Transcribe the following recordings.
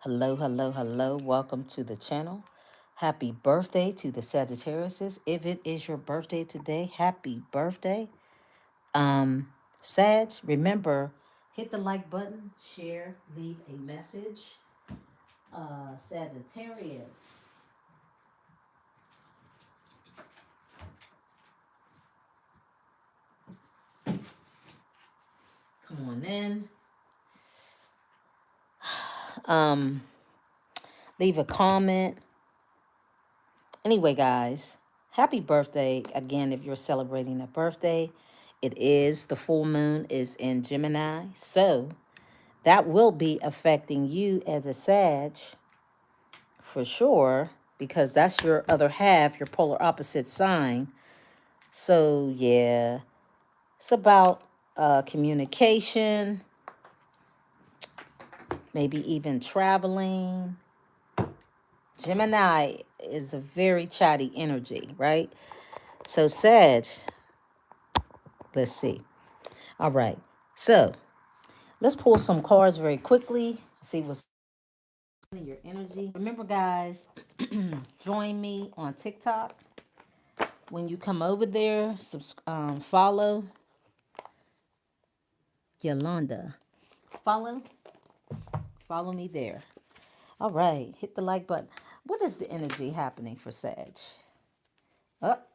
Hello, hello, hello. Welcome to the channel. Happy birthday to the Sagittariuses. If it is your birthday today, happy birthday. Sag, remember, hit the like button, share, leave a message. Sagittarius. Come on in. Um, Leave a comment. Anyway, guys, happy birthday again if you're celebrating a birthday. It is the full moon is in Gemini. So that will be affecting you as a Sag for sure, because that's your other half, your polar opposite sign. So, yeah, it's about communication, maybe even traveling. Gemini is a very chatty energy, right? So, Sag, let's see. All right. So, let's pull some cards very quickly, see what's your energy. Remember, guys, join me on TikTok. When you come over there, follow Yolanda. Follow, follow me there. All right, hit the like button. What is the energy happening for Sag? Up,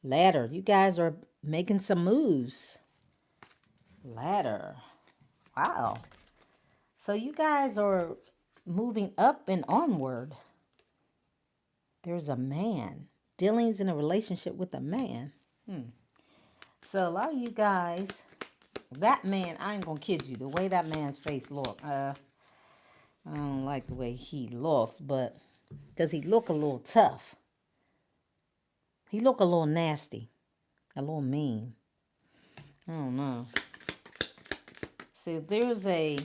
ladder. You guys are making some moves. Ladder. Wow. So you guys are moving up and onward. There's a man. Dealings in a relationship with a man. So a lot of you guys, that man, I ain't gonna kid you, the way that man's face look, I don't like the way he looks, but does he look a little tough? He look a little nasty, a little mean. I don't know. So there's a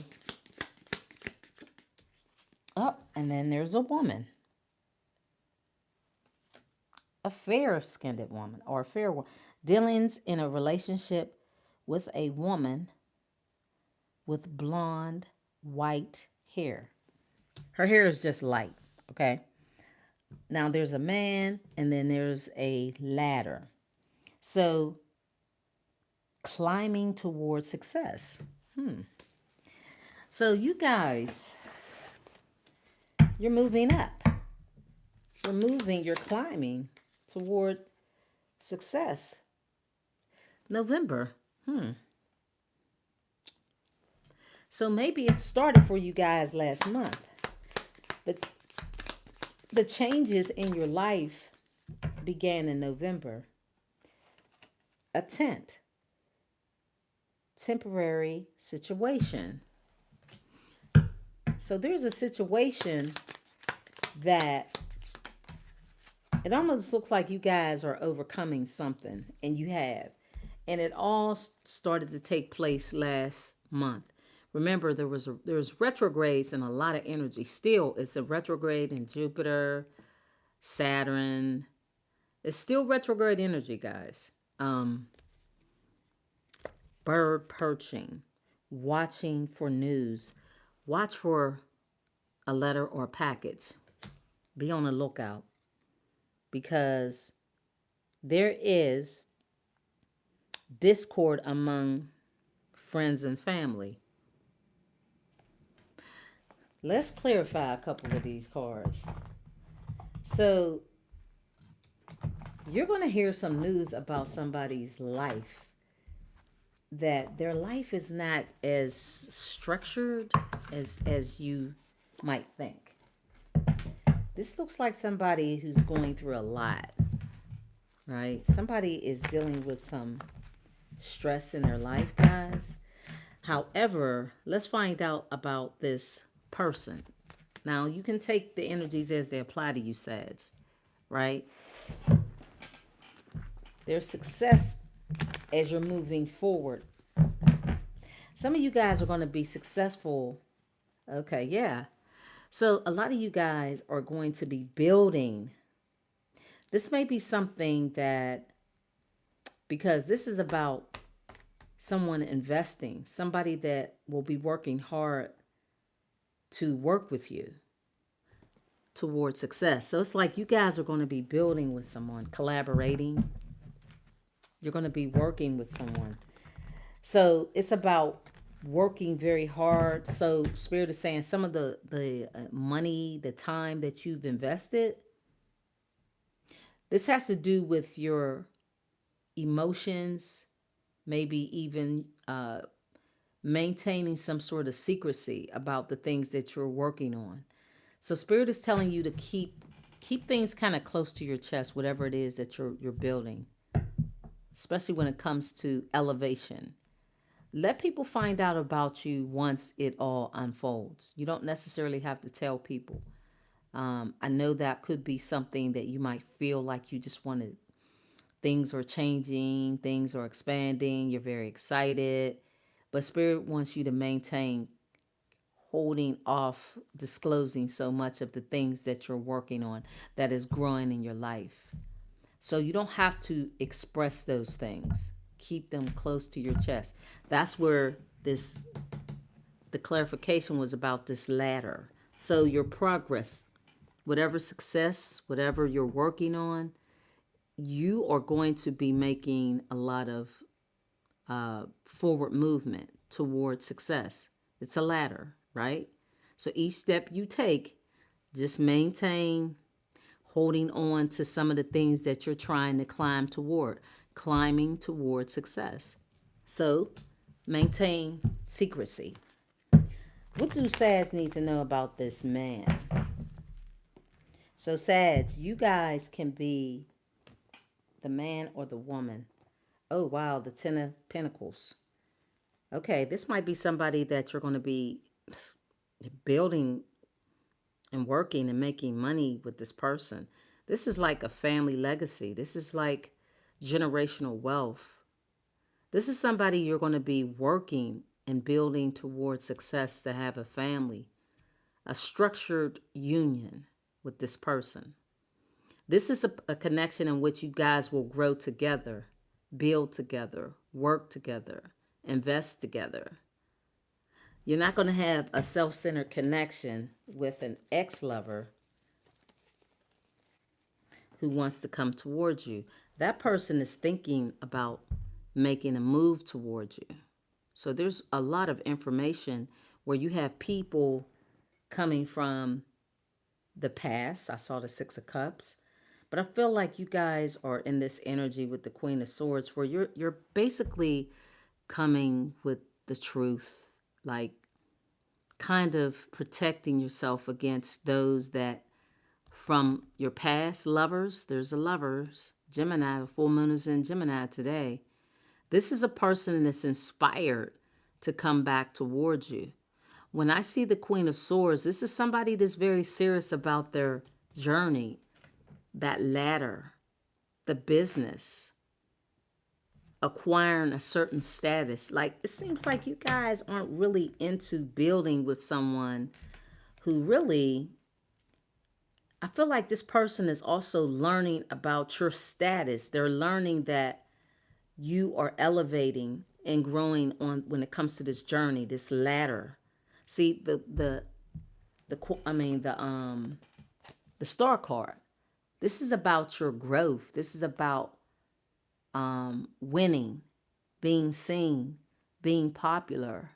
up, and then there's a woman, a fair-skinned woman or a fair woman. Dealings in a relationship with a woman with blonde, white hair. Her hair is just light, okay? Now there's a man and then there's a ladder. So climbing towards success. So you guys, you're moving up. You're climbing toward success. November. So maybe it started for you guys last month. The changes in your life began in November. A temporary situation. So there's a situation that it almost looks like you guys are overcoming something, and you have. And it all started to take place last month. Remember, there's retrogrades and a lot of energy. Still, it's a retrograde in Jupiter, Saturn. It's still retrograde energy, guys. Bird perching, watching for news, watch for a letter or a package. Be on the lookout, because there is discord among friends and family. Let's clarify a couple of these cards. So, you're going to hear some news about somebody's life, that their life is not as structured as you might think. This looks like somebody who's going through a lot, right? Somebody is dealing with some stress in their life, guys. However, let's find out about this person. Now, you can take the energies as they apply to you, Sag, right? There's success as you're moving forward. Some of you guys are going to be successful. Okay, yeah. So a lot of you guys are going to be building. This may be something that, because this is about someone investing, somebody that will be working hard to work with you towards success. So it's like you guys are going to be building with someone, collaborating. You're going to be working with someone. So it's about working very hard. So Spirit is saying some of the money, the time that you've invested, this has to do with your emotions, maybe even maintaining some sort of secrecy about the things that you're working on. So Spirit is telling you to keep things kind of close to your chest, whatever it is that you're building, especially when it comes to elevation. Let people find out about you once it all unfolds. You don't necessarily have to tell people. I know that could be something that you might feel like you just wanted. Things are changing, things are expanding, you're very excited. But Spirit wants you to maintain holding off disclosing so much of the things that you're working on that is growing in your life. So you don't have to express those things. Keep them close to your chest. That's where the clarification was about this ladder. So your progress, whatever success, whatever you're working on, you are going to be making a lot of forward movement towards success. It's a ladder, right? So each step you take, just maintain holding on to some of the things that you're trying to climbing toward success. So maintain secrecy. What do Sag need to know about this man? So Sag, you guys can be the man or the woman. Oh wow, the Ten of Pentacles. Okay, this might be somebody that you're going to be building and working and making money with this person. This is like a family legacy. This is like generational wealth. This is somebody you're going to be working and building towards success to have a family, a structured union with this person. This is a connection in which you guys will grow together, build together, work together, invest together. You're not going to have a self-centered connection with an ex-lover who wants to come towards you. That person is thinking about making a move towards you. So there's a lot of information where you have people coming from the past. I saw the Six of Cups. But I feel like you guys are in this energy with the Queen of Swords where you're basically coming with the truth, like kind of protecting yourself against those that from your past lovers. There's a lovers, Gemini, the full moon is in Gemini today. This is a person that's inspired to come back towards you. When I see the Queen of Swords, this is somebody that's very serious about their journey, that ladder, the business, acquiring a certain status. Like, it seems like you guys aren't really into building with someone who really, I feel like this person is also learning about your status. They're learning that you are elevating and growing on when it comes to this journey, this ladder. See, the star card. This is about your growth. This is about winning, being seen, being popular,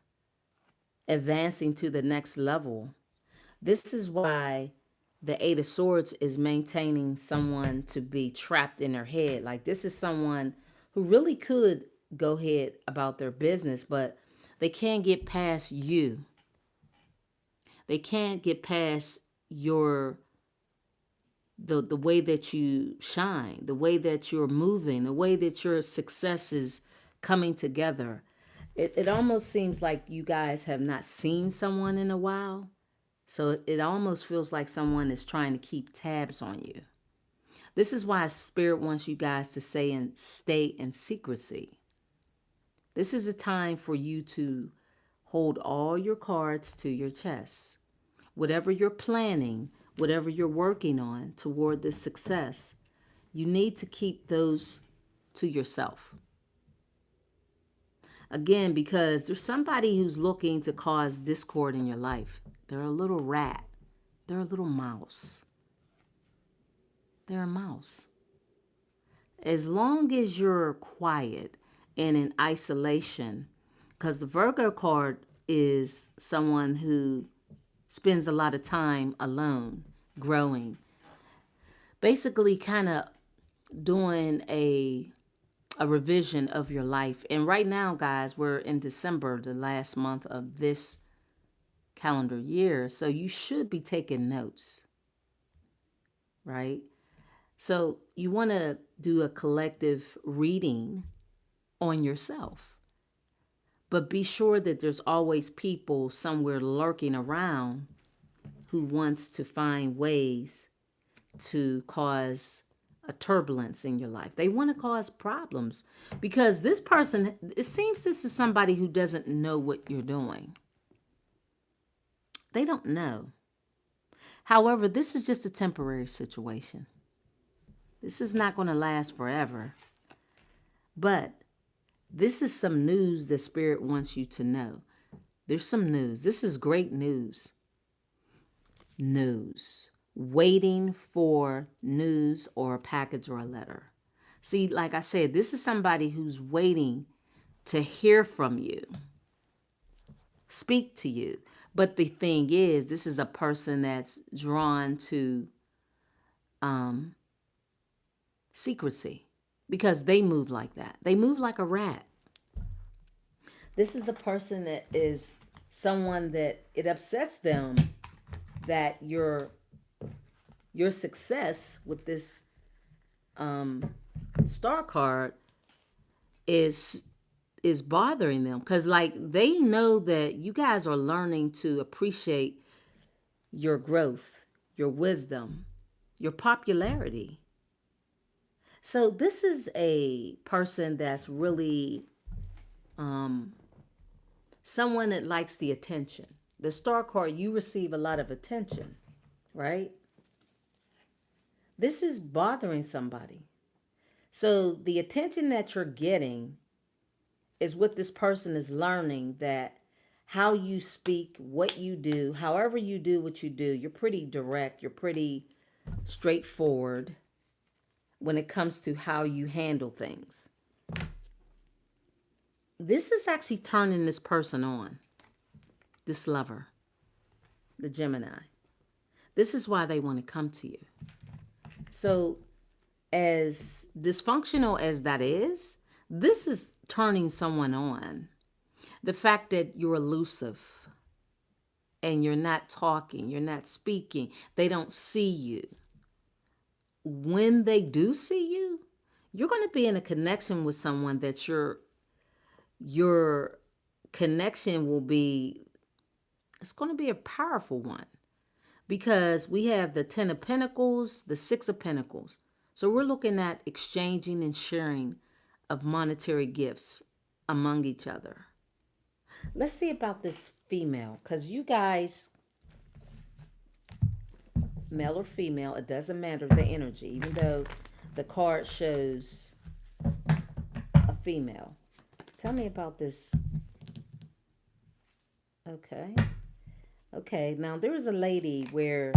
advancing to the next level. This is why the Eight of Swords is maintaining someone to be trapped in their head. Like, this is someone who really could go ahead about their business, but they can't get past you. They can't get past your the way that you shine, the way that you're moving, the way that your success is coming together. It almost seems like you guys have not seen someone in a while. So it almost feels like someone is trying to keep tabs on you. This is why Spirit wants you guys to stay in secrecy. This is a time for you to hold all your cards to your chest. Whatever you're planning, whatever you're working on toward this success, you need to keep those to yourself. Again, because there's somebody who's looking to cause discord in your life. They're a little rat. They're a little mouse. They're a mouse. As long as you're quiet and in isolation, because the Virgo card is someone who spends a lot of time alone, growing, basically kind of doing a revision of your life. And right now, guys, we're in December, the last month of this calendar year. So you should be taking notes, right? So you want to do a collective reading on yourself. But be sure that there's always people somewhere lurking around who wants to find ways to cause a turbulence in your life. They want to cause problems because this person, it seems this is somebody who doesn't know what you're doing. They don't know. However, this is just a temporary situation. This is not going to last forever. But this is some news that Spirit wants you to know. There's some news. This is great news. News. Waiting for news or a package or a letter. See, like I said, this is somebody who's waiting to hear from you, speak to you. But the thing is, this is a person that's drawn to secrecy because they move like that. They move like a rat. This is a person that is someone that it upsets them that your success with this star card is bothering them because like they know that you guys are learning to appreciate your growth, your wisdom, your popularity. So this is a person that's really someone that likes the attention. The star card, you receive a lot of attention, right? This is bothering somebody. So the attention that you're getting is what this person is learning, that how you speak, what you do, however you do what you do, you're pretty direct, you're pretty straightforward when it comes to how you handle things. This is actually turning this person on, this lover, the Gemini. This is why they want to come to you. So as dysfunctional as that is, this is turning someone on. The fact that you're elusive and you're not talking, you're not speaking, they don't see you. When they do see you, you're going to be in a connection with someone that your connection will be, it's going to be a powerful one. Because we have the 10 of Pentacles, the 6 of Pentacles. So we're looking at exchanging and sharing of monetary gifts among each other. Let's see about this female. Because you guys, male or female, it doesn't matter the energy. Even though the card shows a female. Tell me about this. Okay. Okay, now there is a lady where,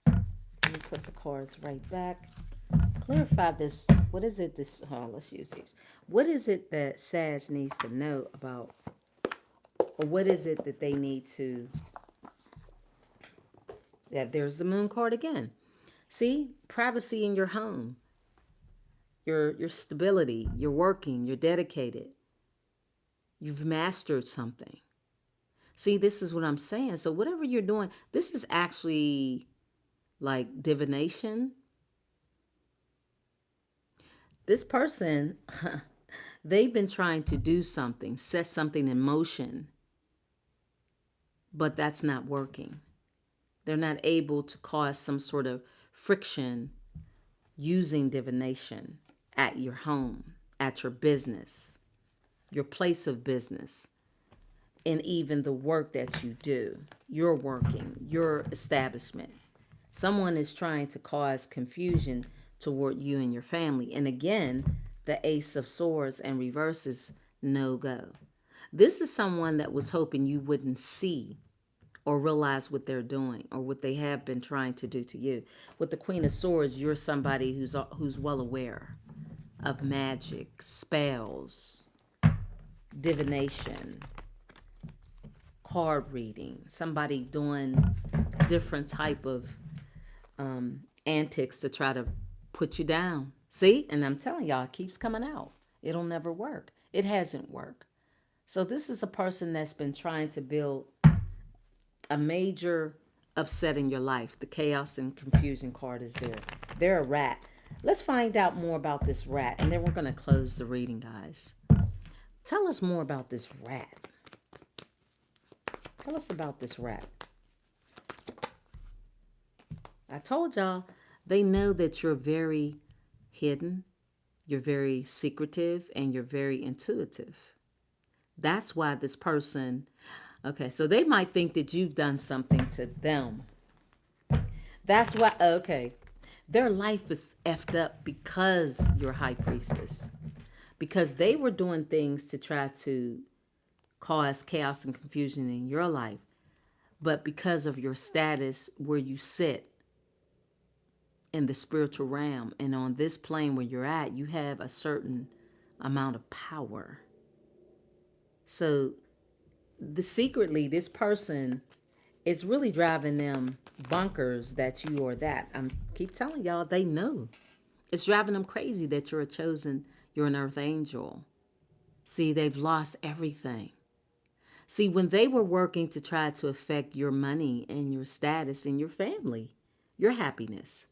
let me put the cards right back. Clarify this. What is it? Let's use these. What is it that Sag needs to know about, or what is it that they need to, that there's the moon card again. See, privacy in your home, your stability, you're working, you're dedicated, you've mastered something. See, this is what I'm saying. So whatever you're doing, this is actually like divination. This person, they've been trying to do something, set something in motion, but that's not working. They're not able to cause some sort of friction using divination at your home, at your business, your place of business. And even the work that you do, you're working, your establishment. Someone is trying to cause confusion toward you and your family. And again, the Ace of Swords and reverses, no go. This is someone that was hoping you wouldn't see or realize what they're doing or what they have been trying to do to you. With the Queen of Swords, you're somebody who's well aware of magic, spells, divination, card reading, somebody doing different type of antics to try to put you down. See? And I'm telling y'all, it keeps coming out. It'll never work. It hasn't worked. So this is a person that's been trying to build a major upset in your life. The chaos and confusion card is there. They're a rat. Let's find out more about this rat, and then we're going to close the reading, guys. Tell us more about this rat. Tell us about this rat. I told y'all, they know that you're very hidden, you're very secretive, and you're very intuitive. That's why this person, okay, so they might think that you've done something to them. That's why, okay, their life is effed up because you're high priestess. Because they were doing things to try to cause chaos and confusion in your life. But because of your status where you sit in the spiritual realm and on this plane where you're at, you have a certain amount of power. So secretly, this person is really driving them bonkers that you are that. I'm keep telling y'all, they know. It's driving them crazy that you're an earth angel. See, they've lost everything. See, when they were working to try to affect your money and your status and your family, your happiness,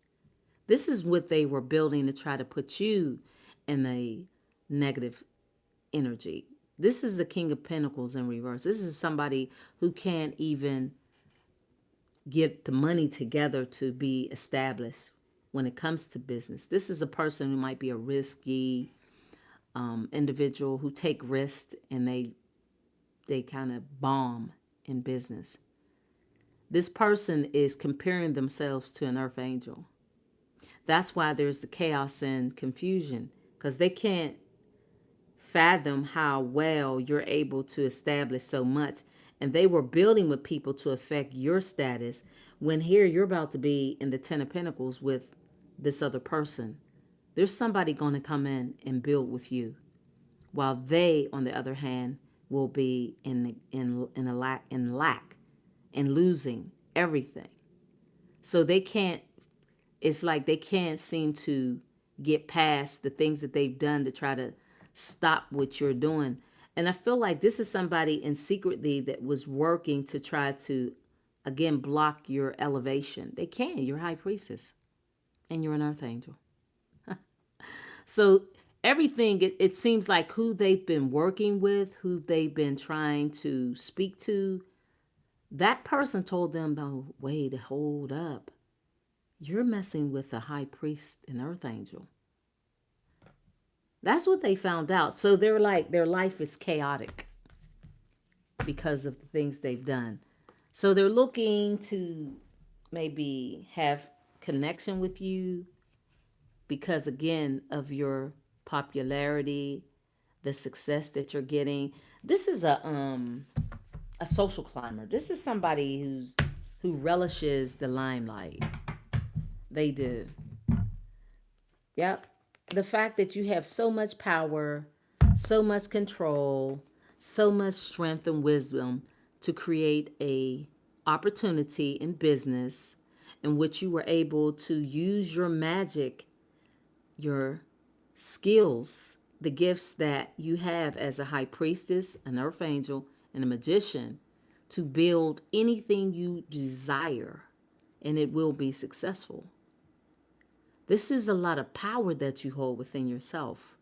this is what they were building to try to put you in a negative energy. This is the King of Pentacles in reverse. This is somebody who can't even get the money together to be established when it comes to business. This is a person who might be a risky individual who take risks and they kind of bomb in business. This person is comparing themselves to an earth angel. That's why there's the chaos and confusion, because they can't fathom how well you're able to establish so much. And they were building with people to affect your status when here you're about to be in the Ten of Pentacles with this other person. There's somebody going to come in and build with you, while they, on the other hand, will be in lack and losing everything. So they can't. It's like they can't seem to get past the things that they've done to try to stop what you're doing. And I feel like this is somebody in secretly that was working to try to, again, block your elevation. They can. You're high priestess and you're an earth angel. So everything, it seems like who they've been working with, who they've been trying to speak to, that person told them, no, wait, hold up. You're messing with a high priest and earth angel. That's what they found out. So they're like, their life is chaotic because of the things they've done. So they're looking to maybe have connection with you because, again, of your popularity, the success that you're getting. This is a social climber. This is somebody who relishes the limelight. They do. Yep. The fact that you have so much power, so much control, so much strength and wisdom to create a opportunity in business in which you were able to use your magic, your skills, the gifts that you have as a high priestess, an earth angel, and a magician to build anything you desire, and it will be successful. This is a lot of power that you hold within yourself.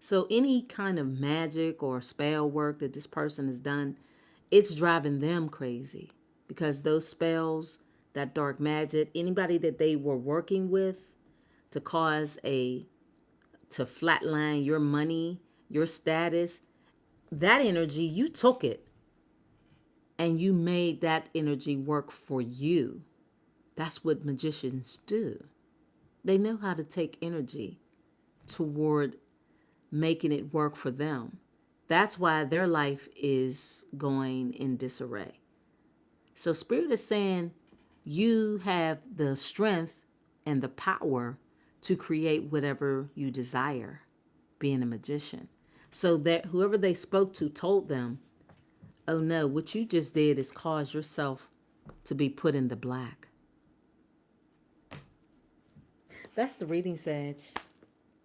So any kind of magic or spell work that this person has done, it's driving them crazy because those spells, that dark magic, anybody that they were working with to to flatline your money, your status, that energy, you took it and you made that energy work for you. That's what magicians do. They know how to take energy toward making it work for them. That's why their life is going in disarray. So Spirit is saying you have the strength and the power to create whatever you desire, being a magician. So that whoever they spoke to told them, oh no, what you just did is cause yourself to be put in the black. That's the reading, Sage.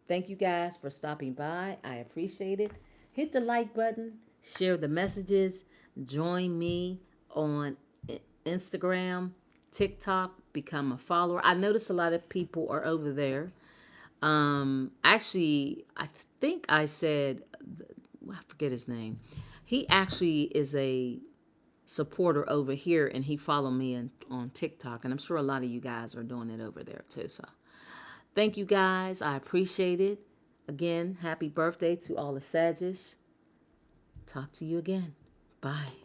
Thank you guys for stopping by. I appreciate it. Hit the like button, share the messages, join me on Instagram, TikTok, become a follower. I notice a lot of people are over there. Actually, I think I said, I forget his name. He actually is a supporter over here, and he followed me on TikTok, and I'm sure a lot of you guys are doing it over there too. So thank you guys. I appreciate it. Again, happy birthday to all the Sages. Talk to you again. Bye.